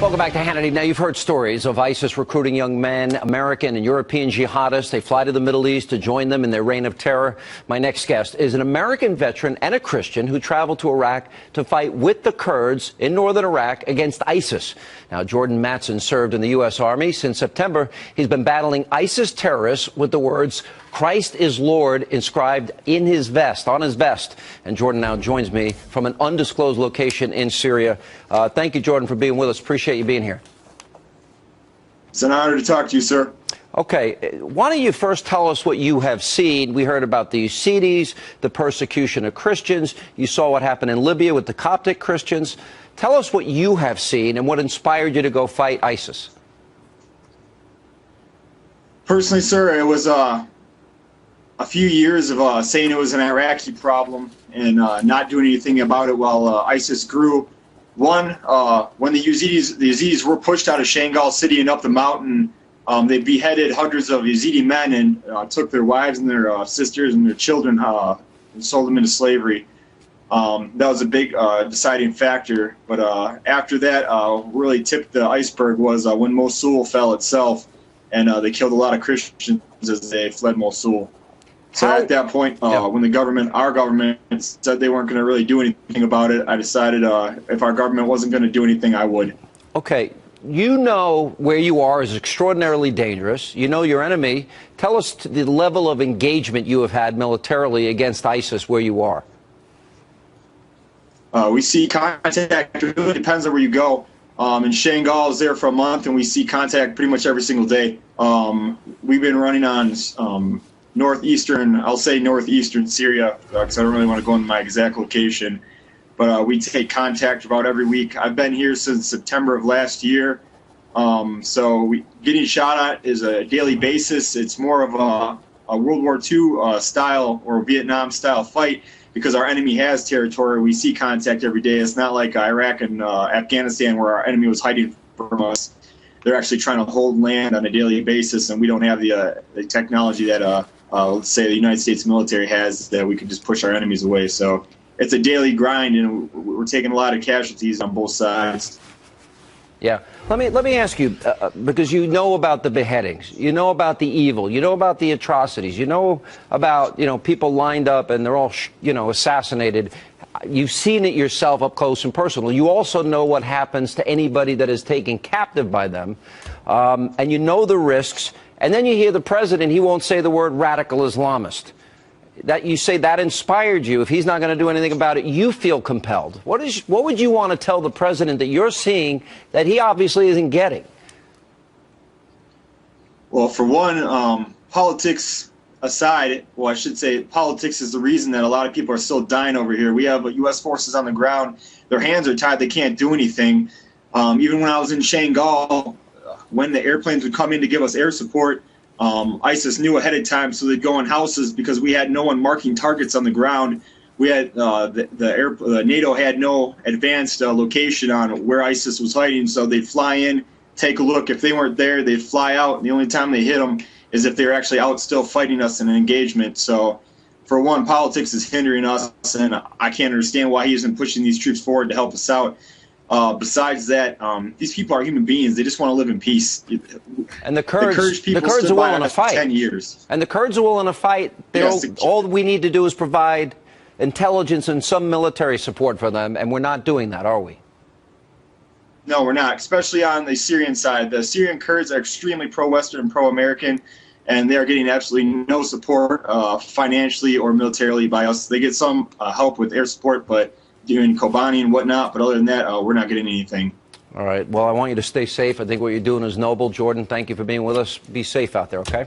Welcome back to Hannity. Now, you've heard stories of ISIS recruiting young men, American and European jihadists. They fly to the Middle East to join them in their reign of terror. My next guest is an American veteran and a Christian who traveled to Iraq to fight with the Kurds in northern Iraq against ISIS. Now, Jordan Matson served in the U.S. Army. Since September, he's been battling ISIS terrorists with the words, "Christ is Lord," inscribed in his vest, on his vest. And Jordan now joins me from an undisclosed location in Syria. Thank you, Jordan, for being with us. Appreciate you being here. It's an honor to talk to you, sir. Okay, why don't you first tell us what you have seen? We heard about the Yazidis, the persecution of Christians. You saw what happened in Libya with the Coptic Christians. Tell us what you have seen and what inspired you to go fight ISIS. Personally, sir, it was a few years of saying it was an Iraqi problem and not doing anything about it while ISIS grew. One, when the Yazidis were pushed out of Shangal city and up the mountain, they beheaded hundreds of Yazidi men and took their wives and their sisters and their children and sold them into slavery. That was a big deciding factor. But after that, really tipped the iceberg was when Mosul fell itself, and they killed a lot of Christians as they fled Mosul. So at that point, when our government said they weren't going to really do anything about it, I decided if our government wasn't going to do anything, I would. Okay. You know where you are is extraordinarily dangerous. You know your enemy. Tell us the level of engagement you have had militarily against ISIS where you are. We see contact. It really depends on where you go. In Shangal, I was there for a month, and we see contact pretty much every single day. We've been running on northeastern Syria, because I don't really want to go into my exact location. But we take contact about every week. I've been here since September of last year. So getting shot at is a daily basis. It's more of a World War II style or Vietnam style fight because our enemy has territory. We see contact every day. It's not like Iraq and Afghanistan where our enemy was hiding from us. They're actually trying to hold land on a daily basis, and we don't have the technology that, let's say, the United States military has, that we can just push our enemies away. So it's a daily grind, and we're taking a lot of casualties on both sides. Yeah. Let me ask you, because you know about the beheadings, you know about the evil, you know about the atrocities, you know about, people lined up and they're all, assassinated. You've seen it yourself up close and personal. You also know what happens to anybody that is taken captive by them, and you know the risks. And then you hear the president, he won't say the word radical Islamist. That you say that inspired you. If he's not going to do anything about it, you feel compelled. What would you want to tell the president that you're seeing that he obviously isn't getting? Well, for one, politics aside, well, I should say politics is the reason that a lot of people are still dying over here. We have U.S. forces on the ground. Their hands are tied. They can't do anything. Even when I was in Shangal, when the airplanes would come in to give us air support, ISIS knew ahead of time, so they'd go in houses because we had no one marking targets on the ground. We had NATO had no advanced location on where ISIS was hiding, so they'd fly in, take a look. If they weren't there, they'd fly out. And the only time they hit them is if they're actually out still fighting us in an engagement. So, for one, politics is hindering us, and I can't understand why he isn't pushing these troops forward to help us out. Besides that, these people are human beings. They just want to live in peace. And the Kurds are willing to fight. 10 years. And the Kurds are willing to fight. All we need to do is provide intelligence and some military support for them, and we're not doing that, are we? No, we're not, especially on the Syrian side. The Syrian Kurds are extremely pro-Western and pro-American, and they are getting absolutely no support financially or militarily by us. They get some help with air support, but doing Kobani and whatnot, but other than that, we're not getting anything. All right. Well, I want you to stay safe. I think what you're doing is noble. Jordan, thank you for being with us. Be safe out there, okay?